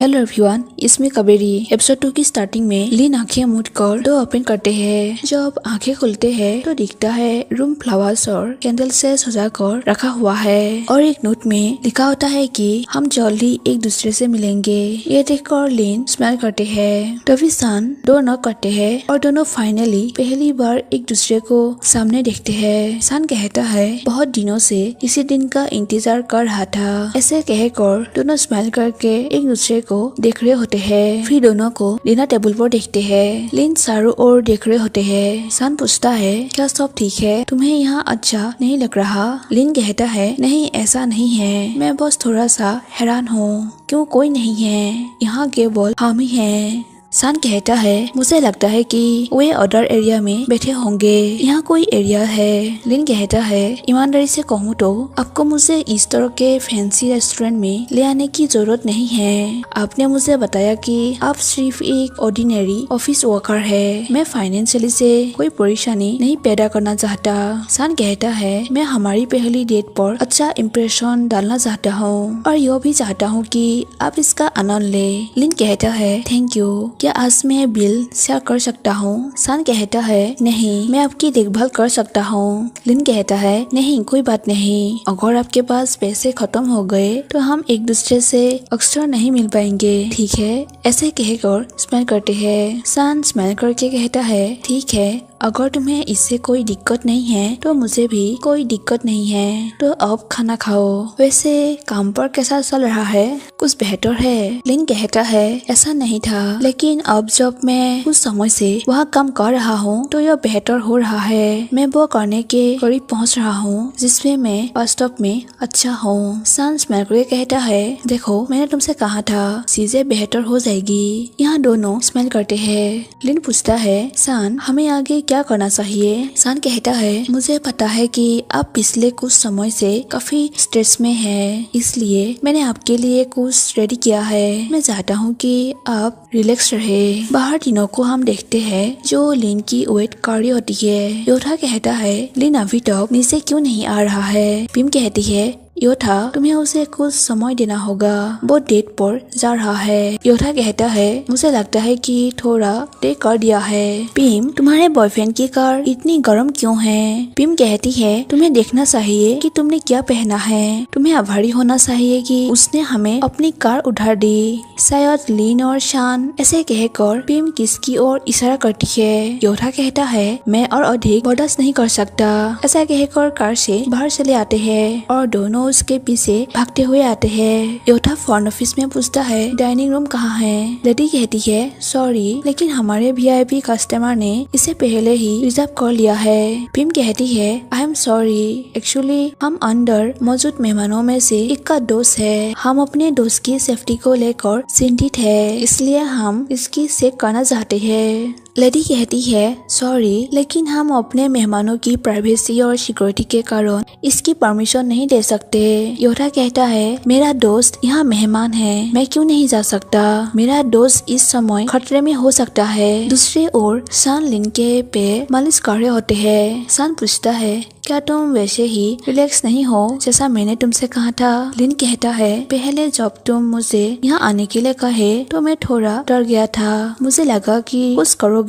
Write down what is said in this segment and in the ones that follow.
Hello everyone, इसमें कबेरी episode 2 की starting में लिन आंखें मूंद कर डोर ओपन करते हैं। जब आंखें खुलते हैं तो दिखता है रूम फ्लावर्स और कैंडल से सजा कर रखा हुआ है और एक नोट में लिखा होता है कि हम जल्दी एक दूसरे से मिलेंगे। ये देखकर लिन स्माइल करते हैं। तभी सान डोर नॉक करते हैं और दोनों फाइनली पहली बार एक दूसरे को सामने देखते हैं। सान कहता है बहुत दिनों से इसी दिन का इंतजार कर रहा था। ऐसे कहकर दोनों स्माइल करके एक दूसरे को देख रहे होते हैं। फिर दोनों को डिनर टेबल पर देखते हैं। लिन चारों ओर देख रहे होते हैं। सान पूछता है क्या सब ठीक है, तुम्हें यहाँ अच्छा नहीं लग रहा? लिन कहता है नहीं, ऐसा नहीं है, मैं बस थोड़ा सा हैरान हूँ। क्यों कोई नहीं है, यहाँ केवल हम ही हैं। सान कहता है मुझे लगता है कि वे अदर एरिया में बैठे होंगे, यहाँ कोई एरिया है। लिन कहता है ईमानदारी से कहूँ तो आपको मुझे इस तरह के फैंसी रेस्टोरेंट में ले आने की जरूरत नहीं है। आपने मुझे बताया कि आप सिर्फ एक ऑर्डिनरी ऑफिस वर्कर है। मैं फाइनेंशियली से कोई परेशानी नहीं पैदा करना चाहता। सान कहता है मैं हमारी पहली डेट पर अच्छा इम्प्रेशन डालना चाहता हूँ और यह भी चाहता हूँ कि आप इसका आनंद ले। लिन कहता है थैंक यू, क्या आज मैं बिल शेयर कर सकता हूँ? सान कहता है नहीं, मैं आपकी देखभाल कर सकता हूँ। लिन कहता है नहीं, कोई बात नहीं, अगर आपके पास पैसे खत्म हो गए तो हम एक दूसरे से अक्सर नहीं मिल पाएंगे, ठीक है? ऐसे कहकर स्माइल करते हैं। सान स्माइल करके कहता है ठीक है, अगर तुम्हें इससे कोई दिक्कत नहीं है तो मुझे भी कोई दिक्कत नहीं है, तो अब खाना खाओ। वैसे काम पर कैसा चल रहा है? कुछ बेहतर है। लिन कहता है ऐसा नहीं था, लेकिन अब जब मैं कुछ समय से वहाँ काम कर रहा हूँ तो यह बेहतर हो रहा है। मैं वो करने के करीब पहुँच रहा हूँ जिसमें मैं वास्तव में अच्छा हूँ। सान स्माइल करके कहता है देखो, मैंने तुमसे कहा था चीजें बेहतर हो जाएगी। यहाँ दोनों स्माइल करते हैं। लिन पूछता है सान हमें आगे क्या करना चाहिए? सान कहता है मुझे पता है कि आप पिछले कुछ समय से काफी स्ट्रेस में हैं, इसलिए मैंने आपके लिए कुछ रेडी किया है। मैं चाहता हूँ कि आप रिलैक्स रहे। बाहर दिनों को हम देखते हैं जो लिन की वेट कर रही होती है। योथा कहता है लिन अभी तक नीचे क्यों नहीं आ रहा है? पिम कहती है योथा तुम्हें उसे कुछ समय देना होगा, वो डेट पर जा रहा है। योथा कहता है मुझे लगता है कि थोड़ा देर कर दिया है। पिम तुम्हारे बॉयफ्रेंड की कार इतनी गर्म क्यों है? पिम कहती है तुम्हें देखना चाहिए कि तुमने क्या पहना है। तुम्हें आभारी होना चाहिए कि उसने हमें अपनी कार उधार दी। शायद लिन और शान। ऐसे कहकर पिम किसकी ओर इशारा करती है। योथा कहता है मैं और अधिक बर्दाश्त नहीं कर सकता। ऐसा कहकर कार से बाहर चले आते हैं और दोनों उसके पीछे भागते हुए आते हैं। योथा फ्रंट ऑफिस में पूछता है डाइनिंग रूम कहाँ है? लेडी कहती है सॉरी, लेकिन हमारे वीआईपी कस्टमर ने इसे पहले ही रिजर्व कर लिया है। पिम कहती है आई एम सॉरी, एक्चुअली हम अंदर मौजूद मेहमानों में से एक का दोस्त है। हम अपने दोस्त की सेफ्टी को लेकर चिंतित है, इसलिए हम इसकी चेक करना चाहते हैं। लेडी कहती है सॉरी, लेकिन हम अपने मेहमानों की प्राइवेसी और सिक्योरिटी के कारण इसकी परमिशन नहीं दे सकते। योथा कहता है मेरा दोस्त यहाँ मेहमान है, मैं क्यों नहीं जा सकता? मेरा दोस्त इस समय खतरे में हो सकता है। दूसरी ओर सान लिन के पैर मालिश कर रहे होते हैं। सान पूछता है क्या तुम वैसे ही रिलैक्स नहीं हो जैसा मैंने तुमसे कहा था? लिन कहता है पहले जब तुम मुझे यहाँ आने के लिए कहे तो मैं थोड़ा डर गया था, मुझे लगा कि कुछ करोगे।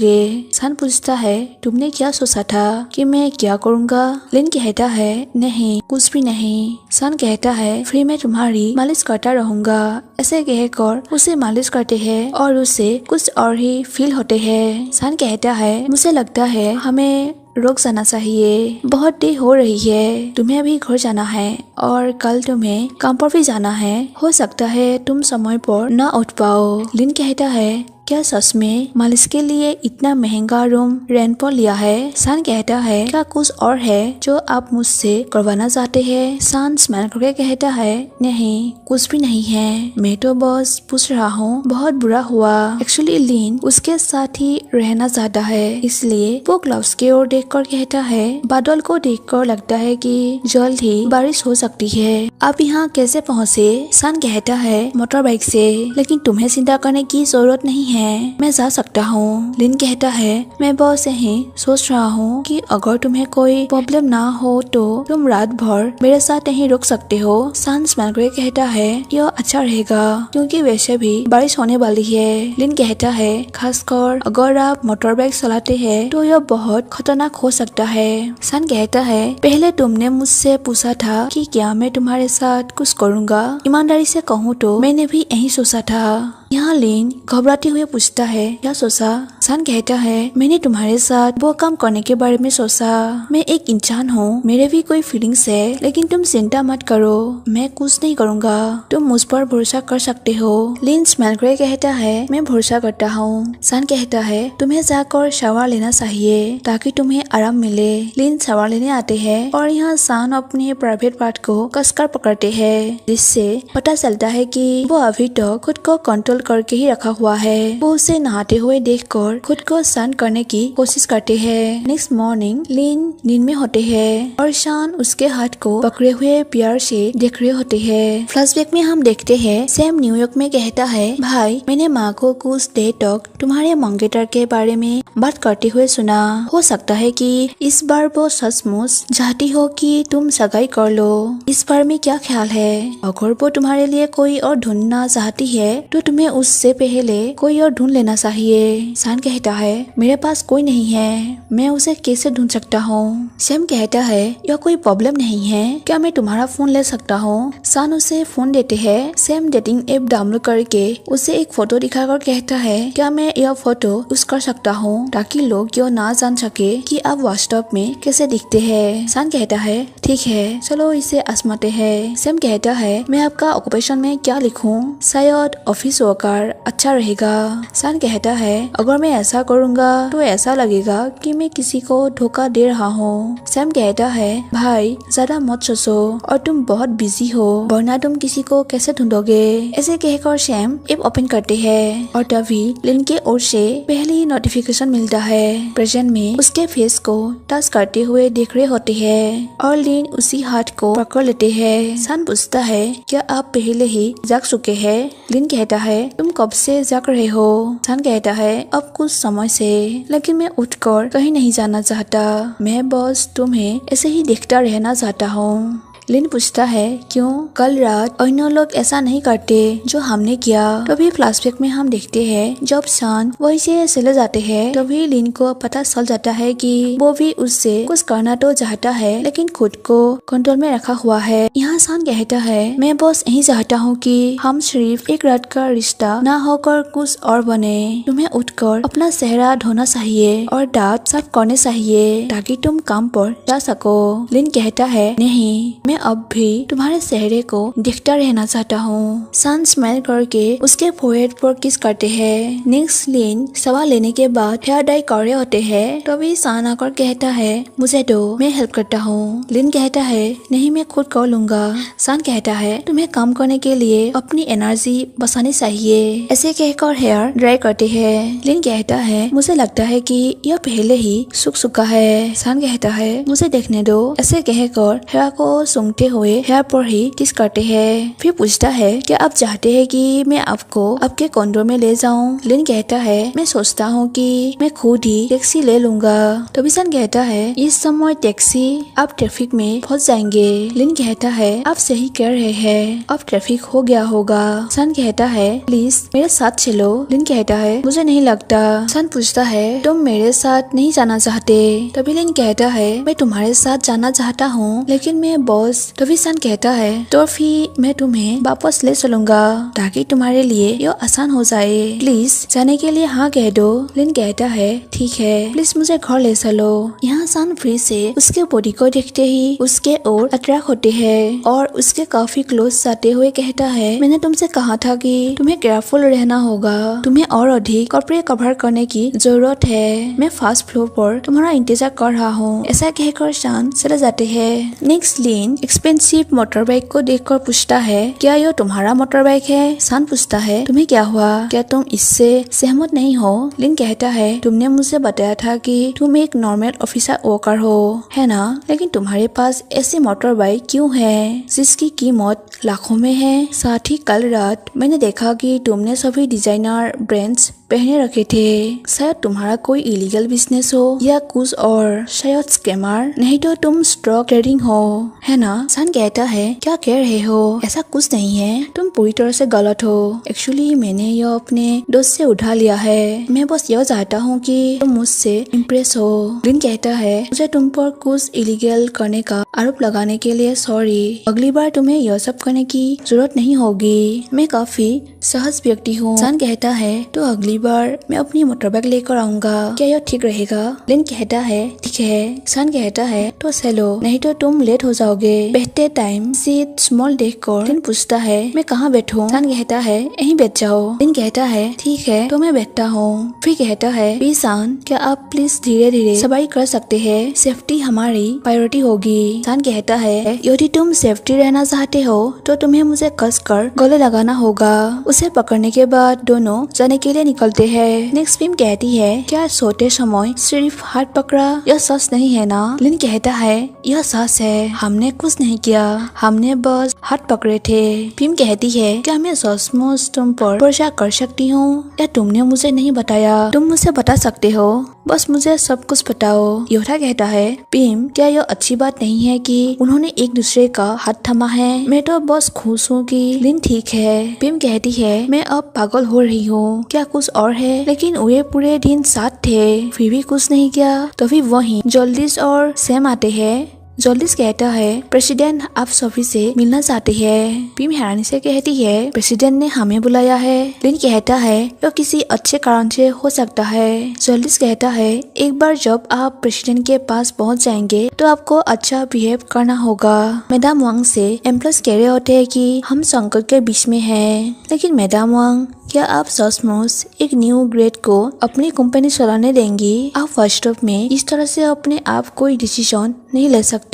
सान पूछता है तुमने क्या सोचा था कि मैं क्या करूँगा? लिन कहता है नहीं, कुछ भी नहीं। सान कहता है फिर मैं तुम्हारी मालिश करता रहूंगा। ऐसे कहकर उसे मालिश करते हैं और उसे कुछ और ही फील होते हैं। सान कहता है मुझे लगता है हमें रुक जाना चाहिए, बहुत देर हो रही है, तुम्हें अभी घर जाना है और कल तुम्हें काम पर भी जाना है, हो सकता है तुम समय पर न उठ पाओ। लिन कहता है क्या सच में मालिश के लिए इतना महंगा रूम रेंट पर लिया है? सान कहता है क्या कुछ और है जो आप मुझसे करवाना चाहते हैं? सान स्माइल करके कहता है नहीं, कुछ भी नहीं है, मैं तो बस पूछ रहा हूँ। बहुत बुरा हुआ, एक्चुअली लिन उसके साथ ही रहना चाहता है, इसलिए वो क्लाउड्स की ओर देखकर कहता है बादल को देखकर लगता है कि जल्द ही बारिश हो सकती है। आप यहाँ कैसे पहुँचे? सान कहता है मोटर बाइक से, लेकिन तुम्हें चिंता करने की जरूरत नहीं है, है, मैं जा सकता हूँ। लिन कहता है मैं बस यही सोच रहा हूँ कि अगर तुम्हें कोई प्रॉब्लम ना हो तो तुम रात भर मेरे साथ यहीं रुक सकते हो। सान स्माइल करके कहता है यह अच्छा रहेगा क्योंकि वैसे भी बारिश होने वाली है। लिन कहता है खासकर अगर आप मोटर बाइक चलाते हैं तो यह बहुत खतरनाक हो सकता है। सान कहता है पहले तुमने मुझसे पूछा था कि क्या मैं तुम्हारे साथ कुछ करूँगा। ईमानदारी से कहूँ तो मैंने भी यही सोचा था। यहाँ लिन घबराते हुए पूछता है क्या सोचा। सान कहता है मैंने तुम्हारे साथ वो काम करने के बारे में सोचा। मैं एक इंसान हूँ, मेरे भी कोई फीलिंग्स है, लेकिन तुम चिंता मत करो, मैं कुछ नहीं करूँगा, तुम मुझ पर भरोसा कर सकते हो। लिन स्माइल करके कहता है मैं भरोसा करता हूँ। सान कहता है तुम्हें जाकर शावर लेना चाहिए ताकि तुम्हें आराम मिले। लिन शावर लेने आते हैं और यहाँ सान अपने प्राइवेट पार्ट को कसकर पकड़ते हैं, जिससे पता चलता है कि वो अभी तक खुद को कंट्रोल करके ही रखा हुआ है। वो उसे नहाते हुए देखकर खुद को शांत करने की कोशिश करते हैं। नेक्स्ट मॉर्निंग लिन नींद में होते हैं और शान उसके हाथ को पकड़े हुए प्यार से देख रहे होते हैं। फ्लैशबैक में हम देखते हैं सैम न्यूयॉर्क में कहता है भाई मैंने माँ को कुछ देर तक तुम्हारे मंगेतर के बारे में बात करते हुए सुना। हो सकता है कि इस बार वो सचमुच चाहती हो कि तुम सगाई कर लो। इस बार में क्या ख्याल है? अगर वो तुम्हारे लिए कोई और ढूंढना चाहती है तो तुम्हें उससे पहले कोई और ढूंढ लेना चाहिए। सान कहता है मेरे पास कोई नहीं है, मैं उसे कैसे ढूंढ सकता हूँ। सैम कहता है यह कोई प्रॉब्लम नहीं है, क्या मैं तुम्हारा फोन ले सकता हूँ। सान उसे फोन देते हैं। सैम डेटिंग ऐप डाउनलोड करके उसे एक फोटो दिखाकर कहता है क्या मैं यह फोटो यूज कर सकता हूँ ताकि लोग यह ना जान सके कि आप वास्तव में कैसे दिखते हैं। सान कहता है ठीक है चलो इसे आजमाते हैं। सैम कहता है मैं आपका ऑक्यूपेशन में क्या लिखूं? शायद ऑफिस वर्कर अच्छा रहेगा। सान कहता है अगर मैं ऐसा करूँगा तो ऐसा लगेगा कि मैं किसी को धोखा दे रहा हूँ। सैम कहता है भाई ज्यादा मत सोचो और तुम बहुत बिजी हो, वरना तुम किसी को कैसे ढूंढोगे। ऐसे कहकर सैम ऐप ओपन करते हैं और तभी लिन के ओर से पहली नोटिफिकेशन मिलता है। प्रेजेंट में उसके फेस को टच करते हुए देख रहे होते हैं और लिन उसी हाथ को पकड़ लेते हैं। सान पूछता है क्या आप पहले ही जाग चुके हैं? लिन कहता है तुम कब से जाग रहे हो? सान कहता है अब कुछ समय से, लेकिन मैं उठकर कहीं नहीं जाना चाहता, मैं बस तुम्हें ऐसे ही देखता रहना चाहता हूँ। लिन पूछता है क्यों? कल रात अन्य लोग ऐसा नहीं करते जो हमने किया। तभी फ्लैशबैक में हम देखते हैं जब शान वही से चले जाते हैं तभी लिन को पता चल जाता है कि वो भी उससे कुछ करना तो चाहता है लेकिन खुद को कंट्रोल में रखा हुआ है। यहाँ शान कहता है मैं बस यही चाहता हूँ कि हम सिर्फ एक रात का रिश्ता ना होकर कुछ और बने। तुम्हें उठकर अपना चेहरा धोना चाहिए और दांत साफ करने चाहिए ताकि तुम काम पर जा सको। लिन कहता है नहीं, मैं अब भी तुम्हारे चेहरे को देखता रहना चाहता हूँ। सान स्माइल करके उसके फोरहेड पर किस करते हैं। नेक्स्ट लिन सवाल लेने के बाद हेयर डाई कर रहे होते हैं तभी सान आकर कहता है मुझे दो, मैं हेल्प करता हूँ। लिन कहता है नहीं मैं खुद कर लूंगा। सान कहता है तुम्हें काम करने के लिए अपनी एनर्जी बचानी चाहिए। ऐसे कहकर हेयर ड्राई करते हैं। लिन कहता है मुझे लगता है कि यह पहले ही सूख चुका है। सान कहता है मुझे देखने दो। ऐसे कहकर हेयर को सूंघते हुए हेयर पर ही किस करते हैं। फिर पूछता है क्या आप चाहते हैं कि मैं आपको आपके कॉन्डो में ले जाऊं? लिन कहता है मैं सोचता हूँ कि मैं खुद ही टैक्सी ले लूंगा। तभी सान कहता है इस समय टैक्सी आप ट्रैफिक में फंस जाएंगे। लिन कहता है आप सही कह रहे हैं, अब ट्रैफिक हो गया होगा। सान कहता है प्लीज मेरे साथ चलो। लिन कहता है मुझे नहीं लगता। सान पूछता है तुम मेरे साथ नहीं जाना चाहते? तभी लिन कहता है मैं तुम्हारे साथ जाना चाहता हूँ लेकिन मैं बॉस। तभी सान कहता है तो फिर मैं तुम्हें वापस ले चलूंगा ताकि तुम्हारे लिए यह आसान हो जाए, प्लीज जाने के लिए हाँ कह दो। लिन कहता है ठीक है प्लीज मुझे घर ले चलो। यहाँ सान फिर से उसके बॉडी को देखते ही उसके ओर अट्रैक्ट होते हैं और उसके काफी क्लोज जाते हुए कहता है मैंने तुमसे कहा था कि तुम्हें केयरफुल रहना होगा, तुम्हें और अधिक कपड़े कवर करने की जरूरत है, मैं फर्स्ट फ्लोर पर तुम्हारा इंतजार कर रहा हूँ। ऐसा कहकर सान चले जाते हैं। नेक्स्ट लिन एक्सपेंसिव मोटर बाइक को देखकर पूछता है क्या यह तुम्हारा मोटर बाइक है? सान पूछता है तुम्हें क्या हुआ, क्या तुम इससे सहमत नहीं हो? लिन कहता है तुमने मुझे बताया था कि तुम एक नॉर्मल ऑफिसर वर्कर हो, है ना? लेकिन तुम्हारे पास ऐसी मोटर बाइक क्यों है जिसकी कीमत लाखों में है? साथ ही कल रात मैंने देखा कि तुमने सभी डिजाइनर ब्रांड्स पहने रखे थे। शायद तुम्हारा कोई इलीगल बिजनेस हो या कुछ और, शायद स्कैमर, नहीं तो तुम स्टॉक ट्रेडिंग हो, है ना? सन कहता है क्या कह रहे हो, ऐसा कुछ नहीं है, तुम पूरी तरह से गलत हो। एक्चुअली मैंने यह अपने दोस्त से उठा लिया है, मैं बस यह चाहता हूँ कि तुम मुझसे इम्प्रेस हो। लिन कहता है मुझे तुम पर कुछ इलीगल करने का आरोप लगाने के लिए सॉरी, अगली बार तुम्हें यह सब करने की जरूरत नहीं होगी, मैं काफी सहज व्यक्ति हूँ। सन कहता है तो अगली बार मैं अपनी मोटरबाइक लेकर आऊंगा, क्या यह ठीक रहेगा? लिन कहता है ठीक है। सन कहता है तो चलो, नहीं तो तुम लेट हो जाओगे। बैठते टाइम सीट स्मॉल देखकर लिन पूछता है मैं कहाँ बैठूं? सन कहता है यहीं बैठ जाओ। लिन कहता है ठीक है तो मैं बैठता हूँ। फिर कहता है प्लीज सन, क्या आप प्लीज धीरे धीरे सवारी कर सकते हैं, सेफ्टी हमारी प्रायोरिटी होगी। सन कहता है यदि तुम सेफ्टी रहना चाहते हो तो तुम्हें मुझे कसकर गले लगाना होगा। उसे पकड़ने के बाद दोनों जाने के लिए निकलते हैं। नेक्स्ट फिल्म कहती है क्या सोते समय सिर्फ हाथ पकड़ा, यह सच नहीं है ना? लिन कहता है यह सच है, हमने कुछ नहीं किया, हमने बस हाथ पकड़े थे। फिल्म कहती है क्या मैं सचमुच तुम पर भरोसा कर सकती हूँ या तुमने मुझे नहीं बताया? तुम मुझे बता सकते हो, बस मुझे सब कुछ बताओ। योधा कहता है पिम क्या यह अच्छी बात नहीं है कि उन्होंने एक दूसरे का हाथ थमा है? मैं तो बस खुश हूँ कि लिन ठीक है। पिम कहती है मैं अब पागल हो रही हूँ, क्या कुछ और है? लेकिन वे पूरे दिन साथ थे, फिर भी कुछ नहीं किया। तभी वहीं जल्दिस और सैम आते हैं। जल्दिस कहता है प्रेसिडेंट आप सभी से मिलना चाहते हैं। पिम हैरानी से कहती है प्रेसिडेंट ने हमें बुलाया है। लिन कहता है यह किसी अच्छे कारण से हो सकता है। जल्दिस कहता है एक बार जब आप प्रेसिडेंट के पास पहुंच जाएंगे तो आपको अच्छा बिहेव करना होगा। मैडम वांग से एम्प्लॉयज कह रहे होते हैं कि हम संकट के बीच में हैं, लेकिन मैडम वांग क्या आप सचमुच एक न्यू ग्रेड को अपनी कंपनी चलाने देंगी? आप वास्तव में इस तरह से अपने आप कोई डिसीजन नहीं ले सकती।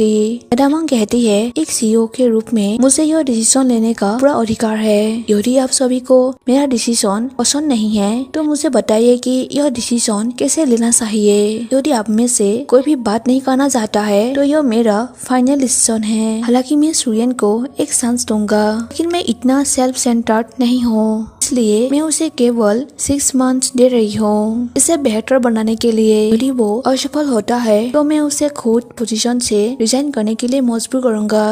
मैडम वांग कहती है एक सीईओ के रूप में मुझे यह डिसीजन लेने का पूरा अधिकार है। यदि आप सभी को मेरा डिसीजन पसंद नहीं है तो मुझे बताइए कि यह डिसीजन कैसे लेना चाहिए। यदि आप में से कोई भी बात नहीं करना चाहता है तो यह मेरा फाइनल डिसीजन है। हालांकि मैं सूर्यन को एक चांस दूंगा, लेकिन मैं इतना सेल्फ सेंटर्ड नहीं हूँ, इसलिए मैं उसे केवल 6 मंथ्स दे रही हूँ इसे बेहतर बनाने के लिए। यदि वो असफल होता है तो मैं उसे खुद पोजीशन से रिजाइन करने के लिए मजबूर करूंगा।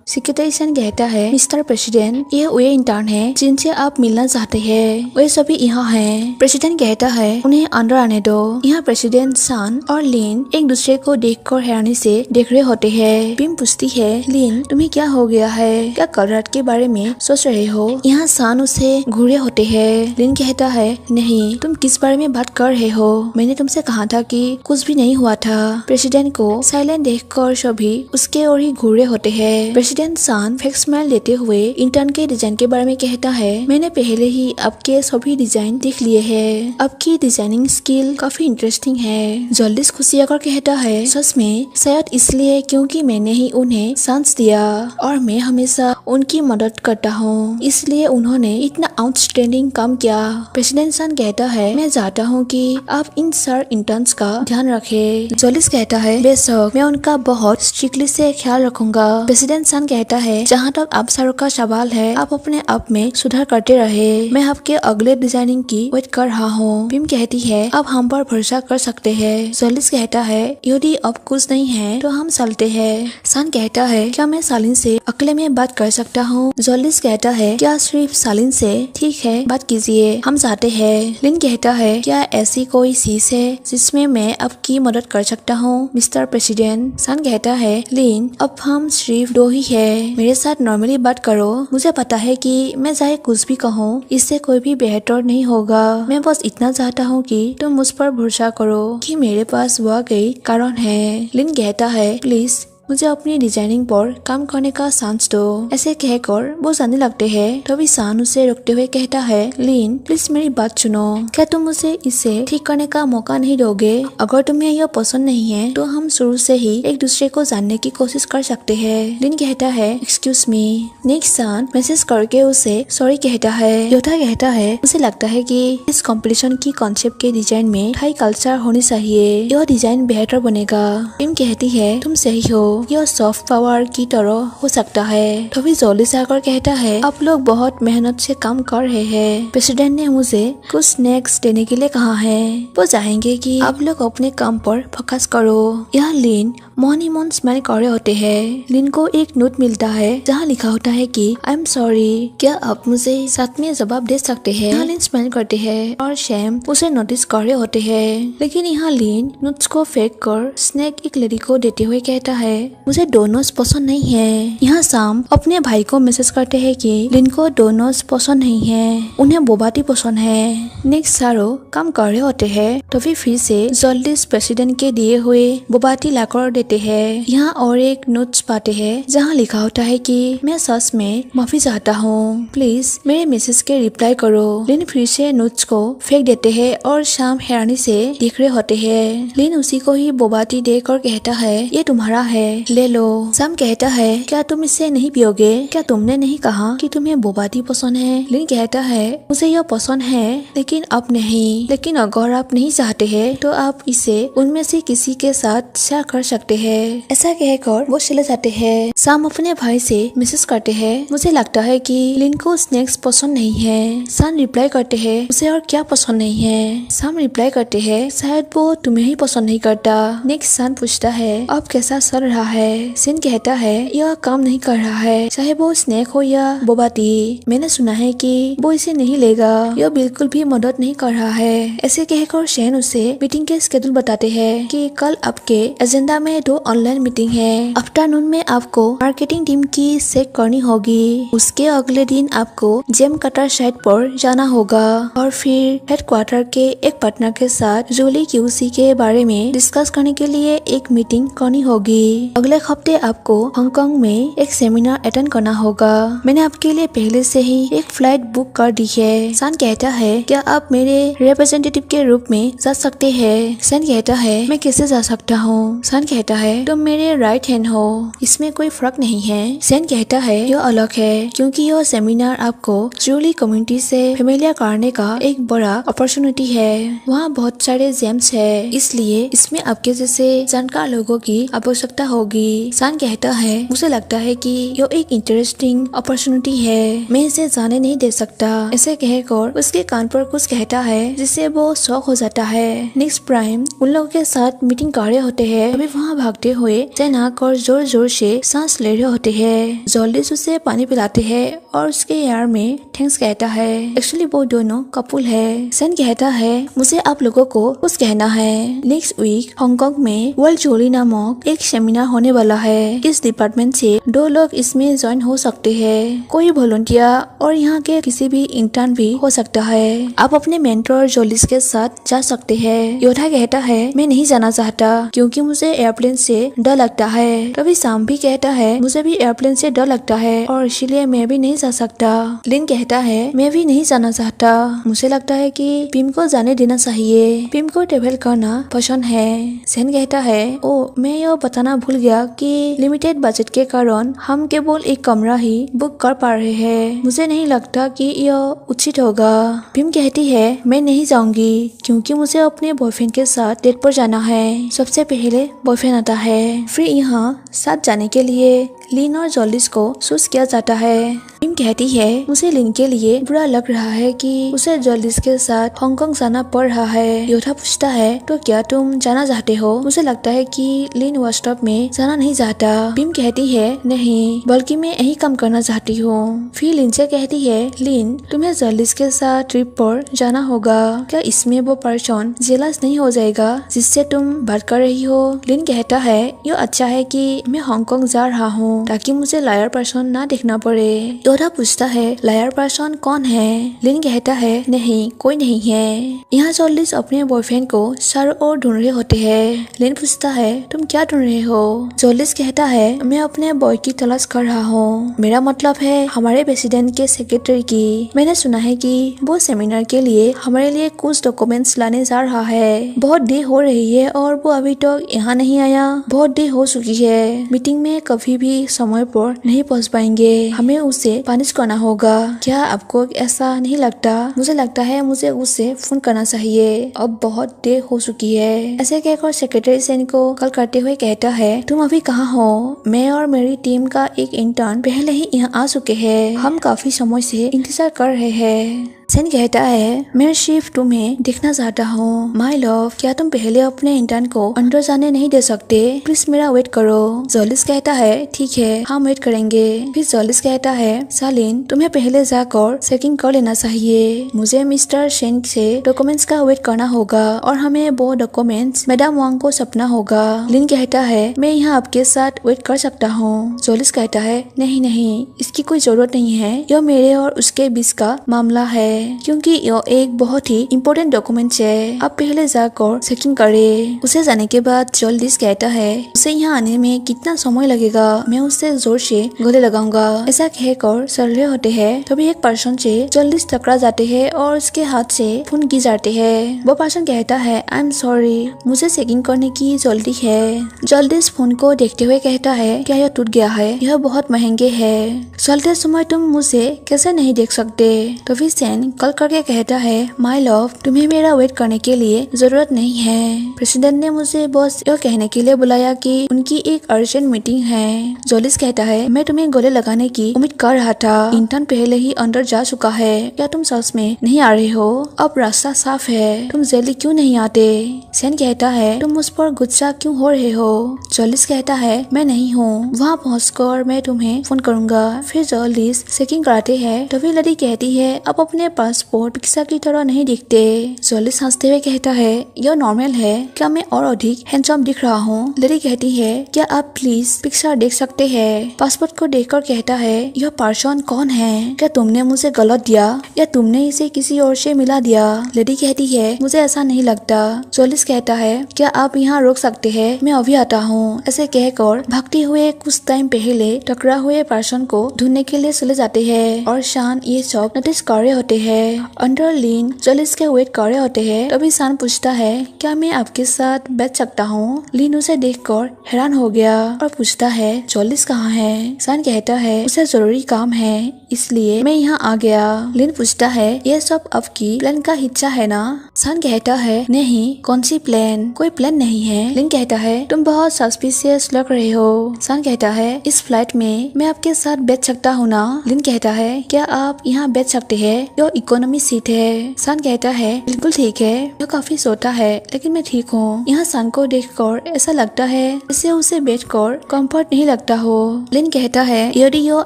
सेक्रेटरी कहता है मिस्टर प्रेसिडेंट ये वे इंटर्न है जिनसे आप मिलना चाहते हैं, वे सभी यहाँ हैं। प्रेसिडेंट कहता है उन्हें अंदर आने दो। यहाँ प्रेसिडेंट सन और लिन एक दूसरे को देखकर हैरानी से देख रहे होते हैं। पिम पूछती है लिन तुम्हें क्या हो गया है, क्या कल रात के बारे में सोच रहे हो? यहाँ सन उसे घूरे होते हैं। लिन कहता है नहीं, तुम किस बारे में बात कर रहे हो? मैंने तुमसे कहा था कि कुछ भी नहीं हुआ था। प्रेसिडेंट को साइलेंट देखकर सभी उसके ओर ही घूरे होते हैं। प्रेसिडेंट सन फेक स्माइल देते हुए इंटर्न के डिजाइन के बारे में कहता है मैंने पहले ही आपके सभी डिजाइन देख लिए हैं, आपकी डिजाइनिंग स्किल काफी इंटरेस्टिंग है। जल्दी खुशी आकर कहता है सच में, शायद इसलिए क्योंकि मैंने ही उन्हें चांस दिया और मैं हमेशा उनकी मदद करता हूँ, इसलिए उन्होंने इतना आउटस्टैंडिंग काम किया। प्रेसिडेंट सन कहता है मैं चाहता हूँ कि आप इन सर इंटर्न्स का ध्यान रखें। जल्दी कहता है बेशक, मैं उनका बहुत स्ट्रिक्टली से ख्याल रखूंगा। प्रेसिडेंट सन कहता है जहाँ तक आप सर का सवाल है आप अपने आप में सुधार करते रहे, मैं आपके अगले डिजाइनिंग की वेट कर रहा हूँ। पिम कहती है आप हम पर भरोसा कर सकते हैं। जल्दी कहता है यदि अब कुछ नहीं है तो हम चलते हैं। सन कहता है क्या मैं सालिन से अकेले में बात कर सकता हूँ? जल्दी कहता है क्या सिर्फ सालिन से? ठीक है बात कीजिए, हम चाहते हैं। लिन कहता है क्या ऐसी कोई चीज है जिसमें मैं आपकी मदद कर सकता हूँ मिस्टर प्रेसिडेंट? सन कहता है लिन अब हम सिर्फ दो ही है, मेरे साथ नॉर्मली बात करो। मुझे पता है कि मैं चाहे कुछ भी कहूँ इससे कोई भी बेहतर नहीं होगा, मैं बस इतना चाहता हूँ कि तुम मुझ पर भरोसा करो कि मेरे पास वाकई कारण है। लिन कहता है प्लीज मुझे अपनी डिजाइनिंग पर काम करने का चांस दो। ऐसे कहकर वो जाने लगते हैं। तभी सन उसे रोकते हुए कहता है लिन प्लीज मेरी बात सुनो, क्या तुम मुझे इसे ठीक करने का मौका नहीं दोगे? अगर तुम्हें यह पसंद नहीं है तो हम शुरू से ही एक दूसरे को जानने की कोशिश कर सकते हैं। लिन कहता है एक्सक्यूज मी। नेक्स्ट सन मैसेज करके उसे सॉरी कहता है। योधा कहता है मुझे लगता है कि इस कॉम्पिटिशन की कॉन्सेप्ट के डिजाइन में थाई कल्चर होनी चाहिए, यह डिजाइन बेहतर बनेगा। टिम कहती है तुम सही हो, यह सॉफ्ट पावर की तरह हो सकता है। तभी जॉलिस आकर कहता है, आप लोग बहुत मेहनत से काम कर रहे हैं। प्रेसिडेंट ने मुझे कुछ स्नैक्स देने के लिए कहा है। वो चाहेंगे कि आप लोग अपने काम पर फोकस करो। यहाँ लिन मन ही मन स्माइल कर रहे होते हैं। लिन को एक नोट मिलता है जहाँ लिखा होता है कि आई एम सॉरी, क्या आप मुझे साथ में जवाब दे सकते हैं। यहाँ लिन स्माइल करते हैं और शैम उसे नोटिस कर रहे होते हैं। लेकिन यहाँ लिन नोट्स को फेंक कर स्नैक एक लड़की को देते हुए कहता है, मुझे डोनट्स पसंद नहीं है। यहाँ शाम अपने भाई को मैसेज करते हैं कि लिन को डोनट्स पसंद नहीं है, उन्हें बोबाटी पसंद है। नेक्स्ट सारो काम कर रहे होते हैं। तभी फिर से जॉलिस प्रेसिडेंट के दिए हुए बोबाटी लाकर देते हैं। यहाँ और एक नोट्स पाते हैं जहाँ लिखा होता है कि मैं सच में माफी चाहता हूँ, प्लीज मेरे मैसेज के रिप्लाई करो। लिन फिर से नोट्स को फेंक देते हैं और शाम हैरानी से देख रहे होते हैं। लिन उसी को ही बोबाटी देकर कहता है, ये तुम्हारा है, ले लो। शाम कहता है, क्या तुम इसे नहीं पियोगे? क्या तुमने नहीं कहा कि तुम्हें बोबाटी पसंद है? लिन कहता है, मुझे यह पसंद है लेकिन अब नहीं। लेकिन अगर आप नहीं चाहते हैं तो आप इसे उनमें से किसी के साथ शेयर कर सकते हैं। ऐसा कहकर वो चले जाते हैं। शाम अपने भाई से मैसेज करते हैं, मुझे लगता है कि लिन को स्नैक्स पसंद नहीं है। शाम रिप्लाई करते हैं, उसे और क्या पसंद नहीं है? शाम रिप्लाई करते हैं, शायद वो तुम्हें ही पसंद नहीं करता। नेक्स्ट शाम पूछता है, अब कैसा चल रहा है? सिन कहता है, यह काम नहीं कर रहा है, चाहे वो स्नैक हो या बोबाटी। मैंने सुना है कि वो इसे नहीं लेगा, यह बिल्कुल भी मदद नहीं कर रहा है। ऐसे कहकर शैन उसे मीटिंग के स्केड्यूल बताते हैं कि कल आपके एजेंडा में 2 ऑनलाइन मीटिंग है। आफ्टरनून में आपको मार्केटिंग टीम की चेक करनी होगी। उसके अगले दिन आपको जेम कटर साइट पर जाना होगा और फिर हेडक्वार्टर के एक पार्टनर के साथ जूली क्यूसी के बारे में डिस्कस करने के लिए एक मीटिंग करनी होगी। अगले हफ्ते आपको हांगकांग में एक सेमिनार अटेंड करना होगा। मैंने आपके लिए पहले से ही एक फ्लाइट बुक कर दी है। सान कहता है, क्या आप मेरे रिप्रेजेंटेटिव के रूप में जा सकते हैं? सान कहता है, मैं कैसे जा सकता हूँ? सान कहता है, तुम मेरे राइट हैंड हो, इसमें कोई फर्क नहीं है। सैन कहता है, यह अलग है क्योंकि यह सेमिनार आपको जूली कम्युनिटी से फेमिलियर करने का एक बड़ा अपॉर्चुनिटी है। वहाँ बहुत सारे जेम्स है, इसलिए इसमें आपके जैसे जानकार लोगों की आवश्यकता होगी। सान कहता है, मुझे लगता है कि यह एक इंटरेस्टिंग अपॉर्चुनिटी है, मैं इसे जाने नहीं दे सकता। ऐसे कहकर उसके कान पर कुछ कहता है जिससे वो शॉक हो जाता है। नेक्स्ट प्राइम उन लोगों के साथ मीटिंग कर रहे होते हैं। अभी वहाँ भागते हुए सैन आकर जोर जोर से सांस ले रहे होते हैं। जॉलिस उसे पानी पिलाते हैं और उसके यार में थैंक्स कहता है। एक्चुअली वो दोनों कपल है। सैन कहता है, मुझे आप लोगों को कुछ कहना है। नेक्स्ट वीक हांगकांग में वर्ल्ड जोली नामक एक सेमिनार होने वाला है। इस डिपार्टमेंट से 2 लोग इसमें ज्वाइन हो सकते हैं, कोई वॉलंटियर और यहाँ के किसी भी इंटर्न भी हो सकता है। आप अपने मेंटर जॉलिस के साथ जा सकते हैं। योधा कहता है, मैं नहीं जाना चाहता क्योंकि मुझे एयरप्लेन से डर लगता है। तभी शाम भी कहता है, मुझे भी एयरप्लेन से डर लगता है और इसीलिए मैं भी नहीं जा सकता। लिन कहता है, मैं भी नहीं जाना चाहता, मुझे लगता है कि पिम को जाने देना चाहिए, पिम को ट्रेवल करना पसंद है। सैन कहता है, ओ मैं यह बताना भूल गया कि लिमिटेड बजट के कारण हम केवल एक कमरा ही बुक कर पा रहे हैं, मुझे नहीं लगता कि यह उचित होगा। पिम कहती है, मैं नहीं जाऊंगी क्योंकि मुझे अपने बॉयफ्रेंड के साथ डेट पर जाना है। सबसे पहले बॉयफ्रेंड आता है, फिर यहाँ साथ जाने के लिए लिन और जॉलिस को चूज किया जाता है। पिम कहती है, मुझे लिन के लिए बुरा लग रहा है कि उसे जॉलिस के साथ हांगकांग जाना पड़ रहा है। योधा पूछता है, तो क्या तुम जाना चाहते हो? मुझे लगता है कि लिन वास्तव में जाना नहीं चाहता। पिम कहती है, नहीं, बल्कि मैं यही काम करना चाहती हूँ। फिर लिन से कहती है, लिन तुम्हें जॉलिस के साथ ट्रिप पर जाना होगा, क्या इसमें वो पर्सन जेलस नहीं हो जाएगा जिससे तुम बात कर रही हो? लिन कहता है, यह अच्छा है कि मैं हांगकांग जा रहा हूँ ताकि मुझे लायर पर्सन ना देखना पड़े। योधा पूछता है, लायर पर्सन कौन है? लिन कहता है, नहीं कोई नहीं है। यहाँ जॉलिस अपने बॉयफ्रेंड को चारों ओर ढूंढ रहे होते हैं। लिन पूछता है, तुम क्या ढूंढ रहे हो? जॉलिस कहता है, मैं अपने बॉय की तलाश कर रहा हूँ, मेरा मतलब है हमारे प्रेसिडेंट के सेक्रेटरी की। मैंने सुना है कि वो सेमिनार के लिए हमारे लिए कुछ डॉक्यूमेंट्स लाने जा रहा है। बहुत देर हो रही है और वो अभी तक यहाँ नहीं आया, बहुत देर हो चुकी है। मीटिंग में कभी भी ठीक समय पर नहीं पहुंच पाएंगे, हमें उसे पनिश करना होगा। क्या आपको ऐसा नहीं लगता? मुझे लगता है मुझे उसे फोन करना चाहिए, अब बहुत देर हो चुकी है। ऐसे कहकर सेक्रेटरी सेन को कॉल करते हुए कहता है, तुम अभी कहाँ हो? मैं और मेरी टीम का एक इंटर्न पहले ही यहाँ आ चुके हैं, हम काफी समय से इंतजार कर रहे हैं। सेन कहता है, मैं सिर्फ तुम्हें देखना चाहता हूँ। माय लव, क्या तुम पहले अपने इंटर्न को अंदर जाने नहीं दे सकते? प्लीज मेरा वेट करो। जॉलिस कहता है, ठीक है, हम वेट करेंगे। फिर जॉलिस कहता है, सालिन तुम्हें पहले जाकर चेकिंग कर लेना चाहिए। मुझे मिस्टर सेन से डॉक्यूमेंट्स का वेट करना होगा और हमें वो डॉक्यूमेंट्स मैडम वांग को सौंपना होगा। लिन कहता है, मैं यहाँ आपके साथ वेट कर सकता हूँ। जॉलिस कहता है, नहीं नहीं, इसकी कोई जरूरत नहीं है, यह मेरे और उसके बीच का मामला है, क्योंकि यह एक बहुत ही इम्पोर्टेंट डॉक्यूमेंट है। आप पहले जाकर चेकिंग करें। उसे जाने के बाद जॉलिस कहता है, उसे यहाँ आने में कितना समय लगेगा, मैं उससे जोर से गले लगाऊंगा। ऐसा कहकर चल रहे होते हैं, तभी एक पर्सन से जॉलिस टकरा जाते हैं और उसके हाथ से फोन गिर जाते हैं। वो पर्सन कहता है, आई एम सॉरी, मुझे चेकिंग करने की जल्दी है। जॉलिस फोन को देखते हुए कहता है, क्या यह टूट गया है? यह बहुत महंगे है। चलते समय तुम मुझे कैसे नहीं देख सकते? तभी सेन कॉल करके कहता है, माय लव, तुम्हें मेरा वेट करने के लिए जरूरत नहीं है। प्रेसिडेंट ने मुझे बस यह कहने के लिए बुलाया कि उनकी एक अर्जेंट मीटिंग है। जॉलिस कहता है, मैं तुम्हें गले लगाने की उम्मीद कर रहा था। इंटर्न पहले ही अंदर जा चुका है, क्या तुम सच में नहीं आ रहे हो? अब रास्ता साफ है, तुम जल्दी क्यों नहीं आते? सेन कहता है, तुम मुझ पर गुस्सा क्यों हो रहे हो? जॉलिस कहता है, मैं नहीं हूँ, वहाँ पहुँचकर मैं तुम्हें फोन करूंगा। फिर जॉलिस चेकिंग कराते हैं, तभी लड़ी कहती है, अब अपने पासपोर्ट पिक्सा की तरह नहीं दिखते। जॉलिस हंसते हुए कहता है, यह नॉर्मल है, क्या मैं और अधिक हैंडसम दिख रहा हूँ? लड़ी कहती है, क्या आप प्लीज पिक्चर देख सकते हैं? पासपोर्ट को देखकर कहता है, यह पर्सन कौन है? क्या तुमने मुझे गलत दिया या तुमने इसे किसी और से मिला दिया? लड़ी कहती है, मुझे ऐसा नहीं लगता। जॉलिस कहता है, क्या आप यहाँ रोक सकते हैं, मैं अभी आता हूँ। ऐसे कहकर भागते हुए कुछ टाइम पहले टकरा हुए पर्सन को ढूंढने के लिए चले जाते हैं और शान ये सब नोटिस कर रहे होते हैं। अंडर लिन जॉलिस के वेट कर रहे होते हैं, तभी शान पूछता है, क्या मैं आपके साथ बैठ सकता हूँ? लिन उसे देखकर हैरान हो गया और पूछता है, जॉलिस कहाँ है? शान कहता है, उसे जरूरी काम है, इसलिए मैं यहाँ आ गया। लिन पूछता है, यह सब आपकी प्लान का हिस्सा है ना? शान कहता है, नहीं, कौन सी प्लान? कोई प्लान नहीं है। लिन कहता है, तुम बहुत सस्पिशियस लग रहे हो। शान कहता है, इस फ्लाइट में मैं आपके साथ बैठ सकता हूँ ना? लिन कहता है, क्या आप यहाँ बैठ सकते हैं? यह इकोनॉमी सीट है। शान कहता है, बिल्कुल ठीक है, यह काफी छोटा है, लेकिन मैं ठीक हूँ। यहाँ शान को देखकर ऐसा लगता है जैसे उसे बैठकर कंफर्ट नहीं लगता हो। लिन कहता है, यदि यह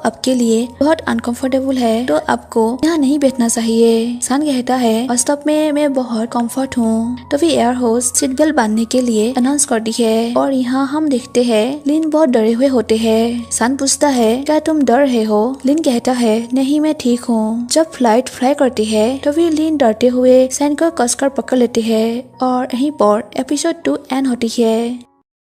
आपके लिए बहुत अनकंफर्टेबल है तो आपको यहाँ नहीं बैठना चाहिए। शान कहता है, वास्तव में मैं बहुत कंफर्ट हूँ। तभी एयर होस्ट सीट बेल्ट बांधने के लिए अनाउंस करती है और यहाँ हम देखते हैं लिन बहुत डरे हुए होते हैं। शान पूछता है, क्या तुम डर रहे हो? लिन कहता है, नहीं, मैं ठीक हूँ। जब फ्लाइट फ्लाई करती है तभी लिन डरते हुए शान को कसकर पकड़ लेते हैं और यहीं पर एपिसोड 2 एंड होती है।